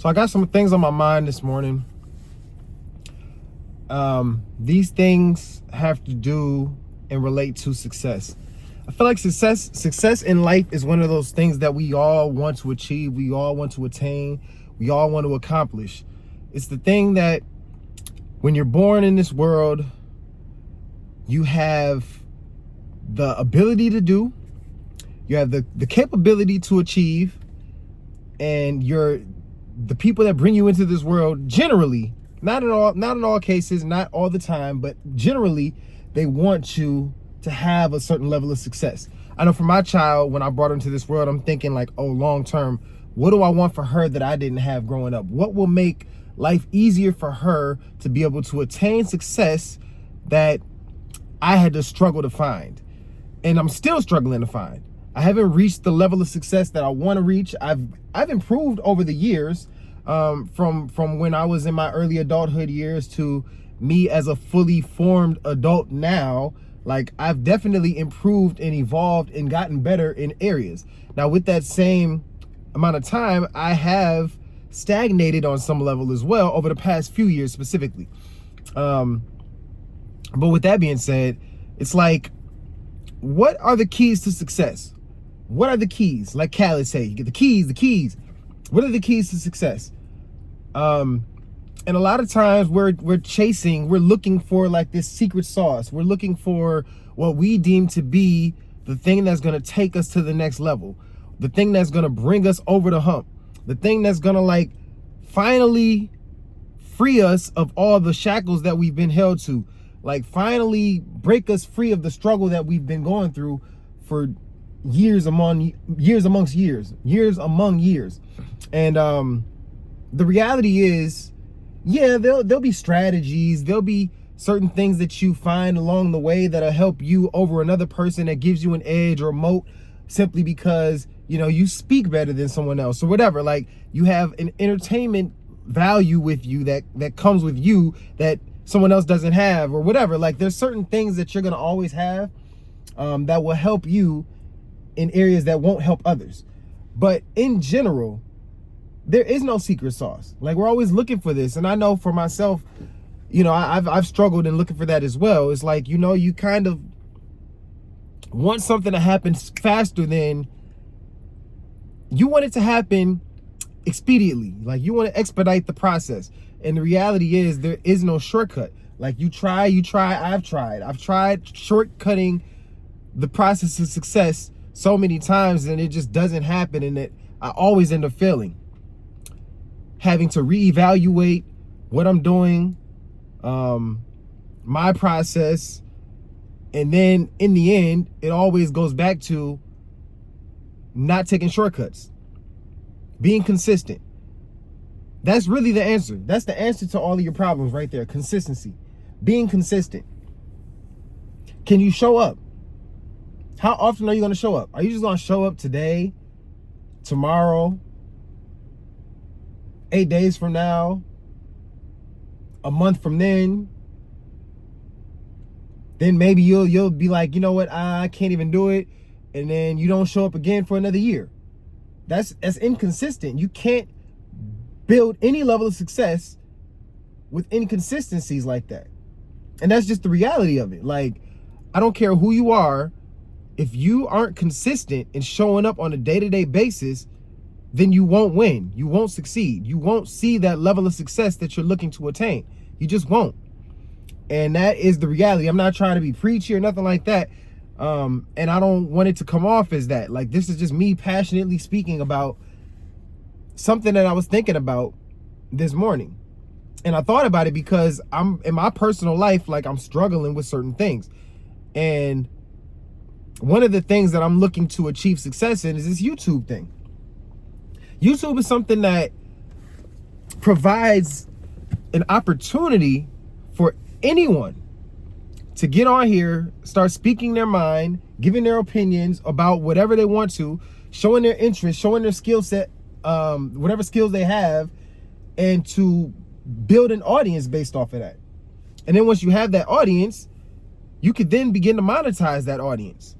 So I got some things on my mind this morning. These things have to do and relate to success. I feel like success in life is one of those things that we all want to achieve, we all want to attain, we all want to accomplish. It's the thing that when you're born in this world, you have the ability to do, you have the capability to achieve, and the people that bring you into this world generally, not in all cases, not all the time, but generally, they want you to have a certain level of success. I know for my child, when I brought her into this world, I'm thinking like, oh, long term, what do I want for her that I didn't have growing up? What will make life easier for her to be able to attain success that I had to struggle to find? And I'm still struggling to find. I haven't reached the level of success that I want to reach. I've improved over the years, from when I was in my early adulthood years to me as a fully formed adult now. Like, I've definitely improved and evolved and gotten better in areas. Now, with that same amount of time, I have stagnated on some level as well over the past few years specifically. But with that being said, it's like, what are the keys to success? What are the keys? Like Khaled say, you get the keys. What are the keys to success? And a lot of times we're looking for like this secret sauce. We're looking for what we deem to be the thing that's going to take us to the next level, the thing that's going to bring us over the hump, the thing that's going to like finally free us of all the shackles that we've been held to, like finally break us free of the struggle that we've been going through for years among years. And the reality is, yeah, there'll be strategies, there'll be certain things that you find along the way that'll help you over another person, that gives you an edge or moat simply because, you know, you speak better than someone else or whatever. Like, you have an entertainment value with you that comes with you that someone else doesn't have or whatever. Like, there's certain things that you're gonna always have that will help you in areas that won't help others. But in general, there is no secret sauce. Like, we're always looking for this. And I know for myself, you know, I've struggled in looking for that as well. It's like, you know, you kind of want something to happen faster than you want it to happen expediently. Like, you want to expedite the process. And the reality is, there is no shortcut. Like, I've tried shortcutting the process of success so many times, and it just doesn't happen. And I always end up failing, having to reevaluate what I'm doing, my process. And then in the end, it always goes back to not taking shortcuts, being consistent. That's really the answer. That's the answer to all of your problems right there. Consistency, being consistent. Can you show up? How often are you going to show up? Are you just going to show up today, tomorrow, 8 days from now, a month from then maybe you'll be like, you know what, I can't even do it, and then you don't show up again for another year. That's inconsistent. You can't build any level of success with inconsistencies like that. And that's just the reality of it. Like, I don't care who you are, if you aren't consistent in showing up on a day-to-day basis, then you won't win. You won't succeed. You won't see that level of success that you're looking to attain. You just won't. And that is the reality. I'm not trying to be preachy or nothing like that. And I don't want it to come off as that. Like, this is just me passionately speaking about something that I was thinking about this morning. And I thought about it because I'm in my personal life, like, I'm struggling with certain things. And one of the things that I'm looking to achieve success in is this YouTube thing. YouTube is something that provides an opportunity for anyone to get on here, start speaking their mind, giving their opinions about whatever they want to, showing their interest, showing their skill set, whatever skills they have, and to build an audience based off of that. And then once you have that audience, you could then begin to monetize that audience.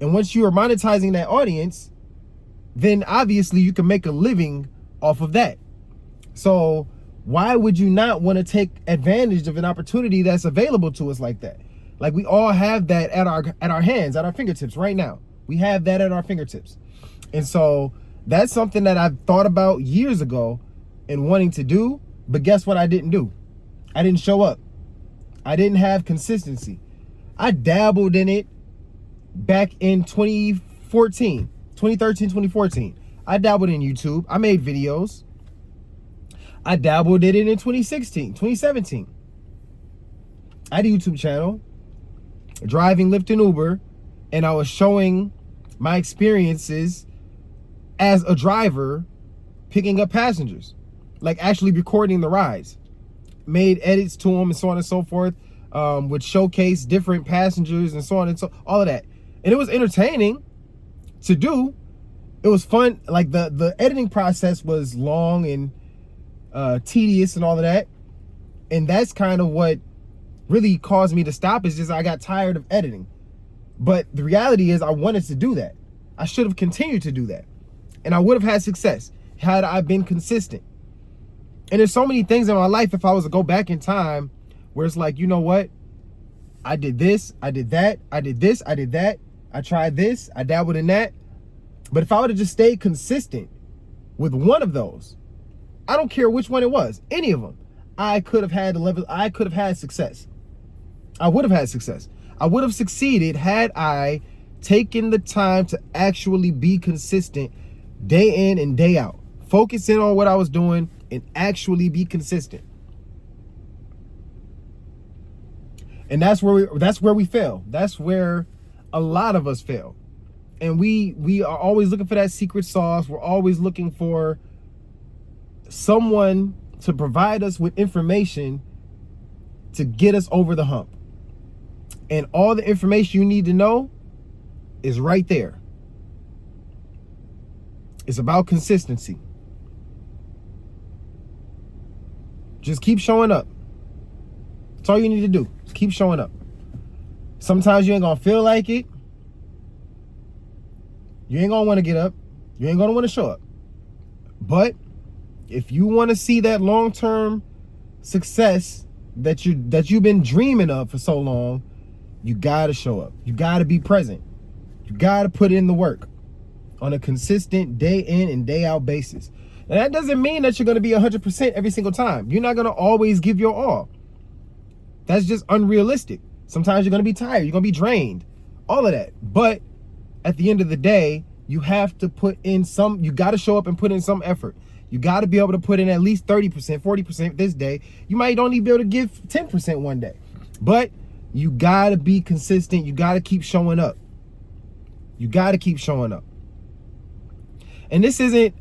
And once you are monetizing that audience, then obviously you can make a living off of that. So why would you not want to take advantage of an opportunity that's available to us like that? Like, we all have that at our hands, at our fingertips right now. We have that at our fingertips. And so that's something that I've thought about years ago and wanting to do. But guess what I didn't do? I didn't show up. I didn't have consistency. I dabbled in it back in 2013, 2014. I dabbled in YouTube. I made videos. I dabbled in it in 2016, 2017. I had a YouTube channel, driving Lyft and Uber, and I was showing my experiences as a driver picking up passengers, like actually recording the rides. Made edits to them and so on and so forth, would showcase different passengers and so on and so, all of that. And it was entertaining to do. It was fun. Like, the editing process was long and tedious and all of that. And that's kind of what really caused me to stop, is just I got tired of editing. But the reality is I wanted to do that. I should have continued to do that. And I would have had success had I been consistent. And there's so many things in my life, if I was to go back in time, where it's like, you know what? I did this, I did that, I did this, I did that. I tried this, I dabbled in that. But if I would have just stayed consistent with one of those, I don't care which one it was, any of them, I could have had success. I would have had success. I would have succeeded had I taken the time to actually be consistent day in and day out. Focus in on what I was doing and actually be consistent. And that's where we fail. That's where a lot of us fail. And we are always looking for that secret sauce. We're always looking for someone to provide us with information to get us over the hump. And all the information you need to know is right there. It's about consistency. Just keep showing up. That's all you need to do. Just keep showing up. Sometimes you ain't gonna feel like it. You ain't gonna want to get up. You ain't gonna want to show up. But if you want to see that long-term success that you've been dreaming of for so long, you gotta show up. You gotta be present. You gotta put in the work on a consistent day in and day out basis. And that doesn't mean that you're gonna be 100% every single time. You're not gonna always give your all. That's just unrealistic. Sometimes you're gonna be tired. You're gonna be drained. All of that. But at the end of the day, you have to put in some, you gotta show up and put in some effort. You gotta be able to put in at least 30%, 40% this day. You might only be able to give 10% one day. But you gotta be consistent. You gotta keep showing up. You gotta keep showing up. And this isn't,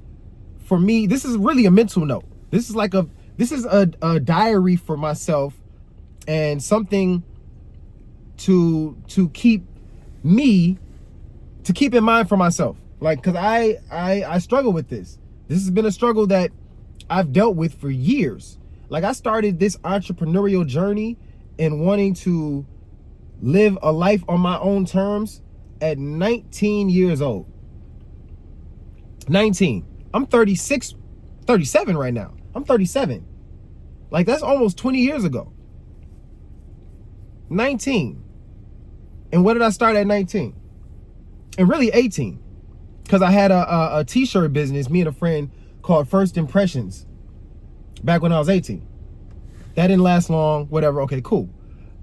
for me, this is really a mental note. This is a diary for myself, and something to keep in mind for myself. Like, cause I struggle with this. This has been a struggle that I've dealt with for years. Like, I started this entrepreneurial journey and wanting to live a life on my own terms at 19 years old. 19. I'm 37 right now. I'm 37. Like, that's almost 20 years ago. 19. And what did I start at 19? And really 18. Because I had a t-shirt business, me and a friend, called First Impressions, back when I was 18. That didn't last long, whatever. Okay, cool.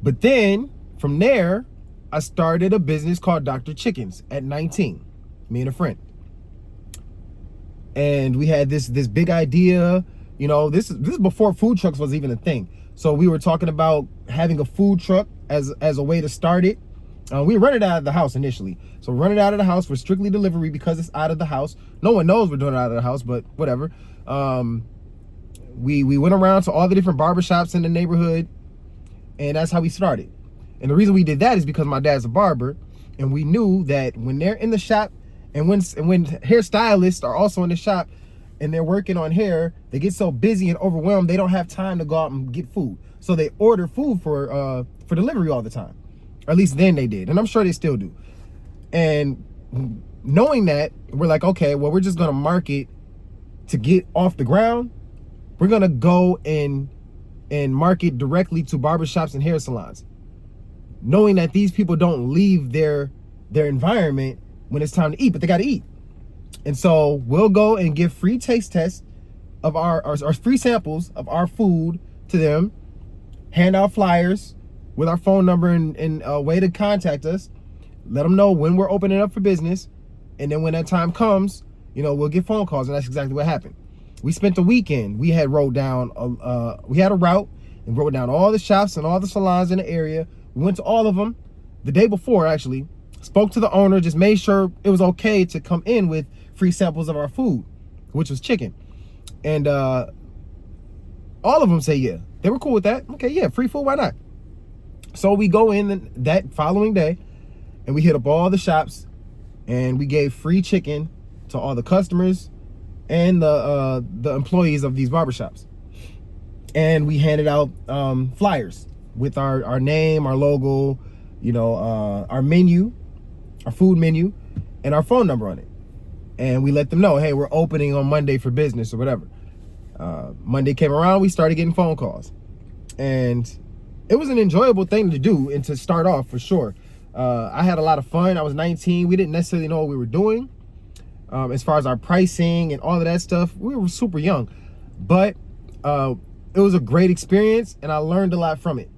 But then from there, I started a business called Dr. Chickens at 19, me and a friend. And we had this big idea. You know, this is before food trucks was even a thing. So we were talking about having a food truck as a way to start it. We rented out of the house initially. So rented out of the house for strictly delivery because it's out of the house. No one knows we're doing it out of the house, but whatever. We went around to all the different barbershops in the neighborhood, and that's how we started. And the reason we did that is because my dad's a barber, and we knew that when they're in the shop, and when hairstylists are also in the shop and they're working on hair, they get so busy and overwhelmed they don't have time to go out and get food. So they order food for delivery all the time. Or at least then they did, and I'm sure they still do. And knowing that, we're like, okay, well, we're just gonna market to get off the ground, We're gonna go and market directly to barbershops and hair salons, knowing that these people don't leave their environment when it's time to eat, but they got to eat. And so we'll go and give free taste tests of our free samples of our food to them, hand out flyers with our phone number and a way to contact us, let them know when we're opening up for business, and then when that time comes, we'll get phone calls. And that's exactly what happened. We spent the weekend. We had wrote down we had a route and wrote down all the shops and all the salons in the area. We went to all of them the day before, actually. Spoke to the owner, just made sure it was okay to come in with free samples of our food, which was chicken. And all of them say yeah. They were cool with that. Okay, yeah, free food, why not? So we go in that following day and we hit up all the shops and we gave free chicken to all the customers and the employees of these barbershops. And we handed out flyers with our name, our logo, our menu, our food menu, and our phone number on it. And we let them know, hey, we're opening on Monday for business or whatever. Monday came around, we started getting phone calls. And it was an enjoyable thing to do and to start off, for sure. I had a lot of fun. I was 19. We didn't necessarily know what we were doing. As far as our pricing and all of that stuff, we were super young. But it was a great experience, and I learned a lot from it.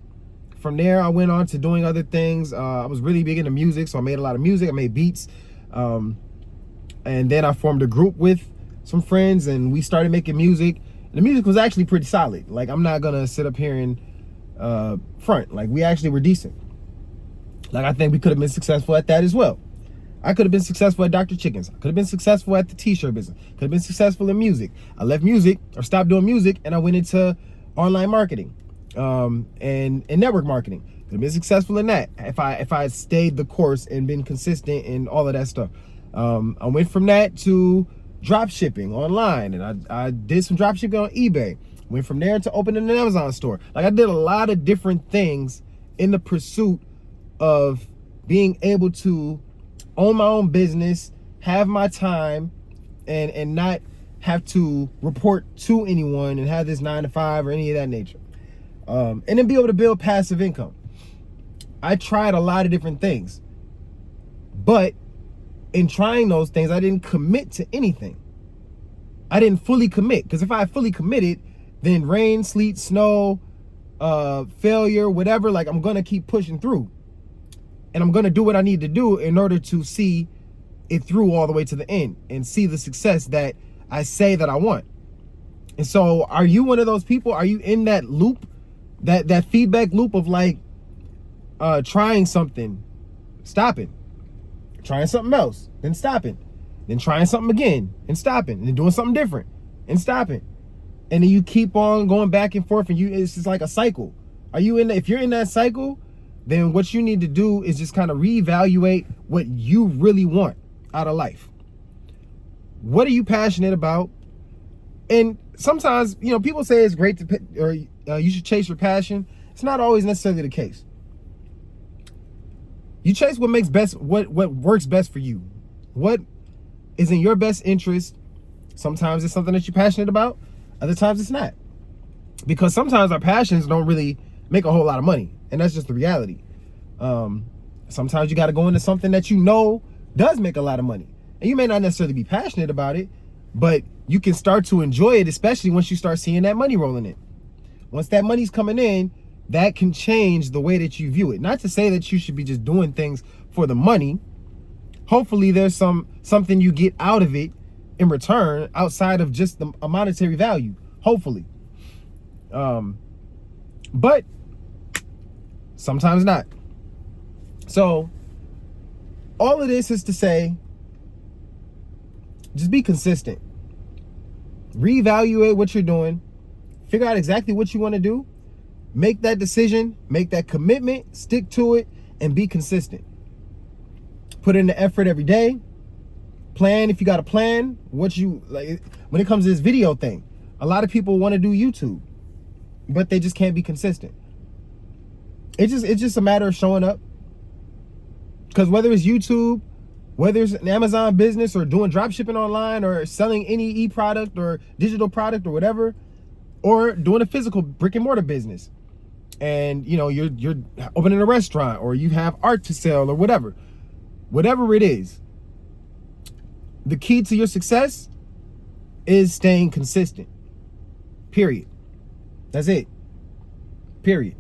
From there, I went on to doing other things. I was really big into music, so I made a lot of music. I made beats. And then I formed a group with some friends, and we started making music. The music was actually pretty solid. Like, I'm not gonna sit up here and front. Like, we actually were decent. Like, I think we could have been successful at that as well. I could have been successful at Dr. Chicken's. I could have been successful at the t-shirt business. Could have been successful in music. I left music, or stopped doing music, and I went into online marketing and network marketing. Could have been successful in that if I stayed the course and been consistent and all of that stuff. I went from that to drop shipping online, and I did some drop shipping on eBay. Went from there to opening an Amazon store. Like, I did a lot of different things in the pursuit of being able to own my own business, have my time, and not have to report to anyone and have this 9-to-5 or any of that nature. And then be able to build passive income. I tried a lot of different things, but in trying those things, I didn't commit to anything. I didn't fully commit, because if I had fully committed, then rain, sleet, snow, failure, whatever, like, I'm gonna keep pushing through. And I'm gonna do what I need to do in order to see it through all the way to the end and see the success that I say that I want. And so, are you one of those people? Are you in that loop, that feedback loop of like trying something, stopping, trying something else, then stopping, then trying something again and stopping, and then doing something different and stopping, and then you keep on going back and forth, and it's just like a cycle. Are you in? If you're in that cycle, then what you need to do is just kind of reevaluate what you really want out of life. What are you passionate about? And sometimes, people say it's great to, or you should chase your passion. It's not always necessarily the case. You chase what works best for you. What is in your best interest. Sometimes it's something that you're passionate about. Other times it's not. Because sometimes our passions don't really make a whole lot of money. And that's just the reality. Sometimes you got to go into something that does make a lot of money. And you may not necessarily be passionate about it, but you can start to enjoy it, especially once you start seeing that money rolling in. Once that money's coming in, that can change the way that you view it. Not to say that you should be just doing things for the money. Hopefully there's something you get out of it in return outside of just a monetary value. Hopefully. But sometimes not. So all of this is to say, just be consistent. Reevaluate what you're doing. Figure out exactly what you want to do. Make that decision. Make that commitment. Stick to it. And be consistent. Put in the effort every day. Plan if you got a plan. What you like when it comes to this video thing. A lot of people want to do YouTube, but they just can't be consistent. It's just a matter of showing up. Because whether it's YouTube, whether it's an Amazon business, or doing drop shipping online, or selling any e-product or digital product or whatever, or doing a physical brick and mortar business, and you're opening a restaurant, or you have art to sell, or whatever it is. The key to your success is staying consistent. Period. That's it. Period.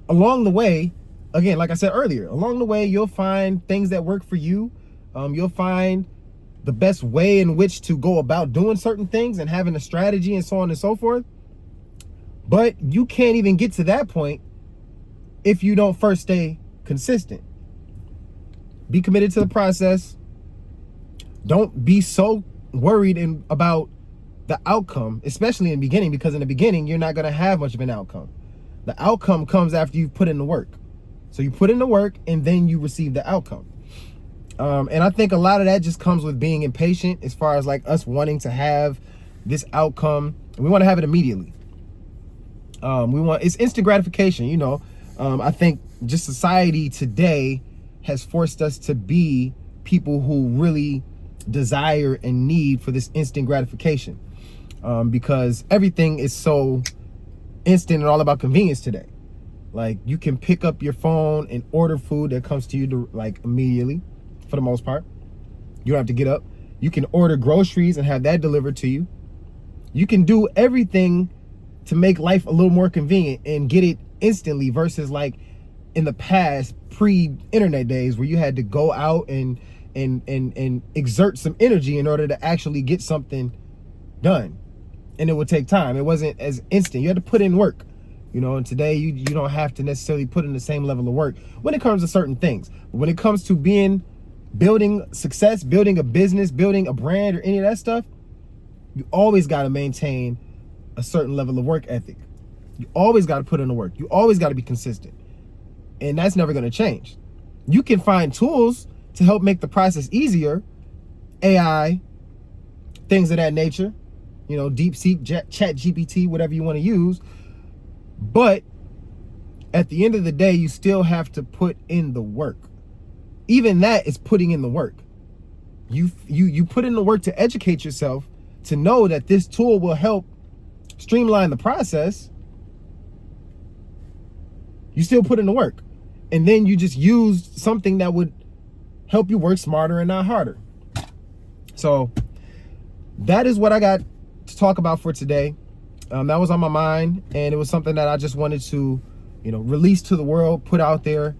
Along the way, again, like I said earlier, along the way, you'll find things that work for you. You'll find the best way in which to go about doing certain things and having a strategy and so on and so forth. But you can't even get to that point if you don't first stay consistent. Be committed to the process. Don't be so worried about the outcome, especially in the beginning, because in the beginning, you're not going to have much of an outcome. The outcome comes after you've put in the work. So you put in the work and then you receive the outcome. And I think a lot of that just comes with being impatient, as far as like us wanting to have this outcome. We want to have it immediately. It's instant gratification, I think just society today has forced us to be people who really desire and need for this instant gratification, because everything is so instant and all about convenience today. Like, you can pick up your phone and order food that comes to you immediately, for the most part. You don't have to get up. You can order groceries and have that delivered to you. You can do everything to make life a little more convenient and get it instantly, versus like in the past, pre-internet days, where you had to go out and exert some energy in order to actually get something done, and it would take time. It wasn't as instant. You had to put in work, and today you don't have to necessarily put in the same level of work when it comes to certain things. But when it comes to building success, building a business, building a brand, or any of that stuff, you always got to maintain a certain level of work ethic. You always got to put in the work. You always got to be consistent, and that's never going to change. You can find tools to help make the process easier, AI, things of that nature, DeepSeek, Chat GPT, whatever you want to use. But at the end of the day, you still have to put in the work. Even that is putting in the work. You put in the work to educate yourself, to know that this tool will help streamline the process. You still put in the work, and then you just use something that would help you work smarter and not harder. So that is what I got to talk about for today. That was on my mind, and it was something that I just wanted to, release to the world, put out there.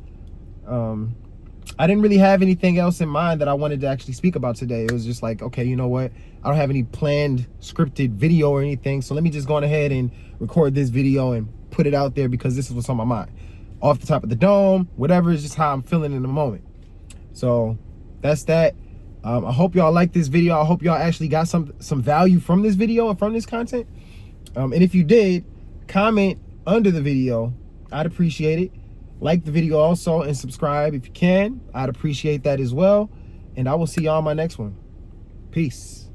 I didn't really have anything else in mind that I wanted to actually speak about today. It was just like, okay, you know what? I don't have any planned scripted video or anything, so let me just go on ahead and record this video and put it out there, because this is what's on my mind. Off the top of the dome, whatever, is just how I'm feeling in the moment. So that's that. I hope y'all like this video. I hope y'all actually got some value from this video and from this content. And if you did, comment under the video. I'd appreciate it. Like the video also, and subscribe if you can. I'd appreciate that as well. And I will see y'all on my next one. Peace.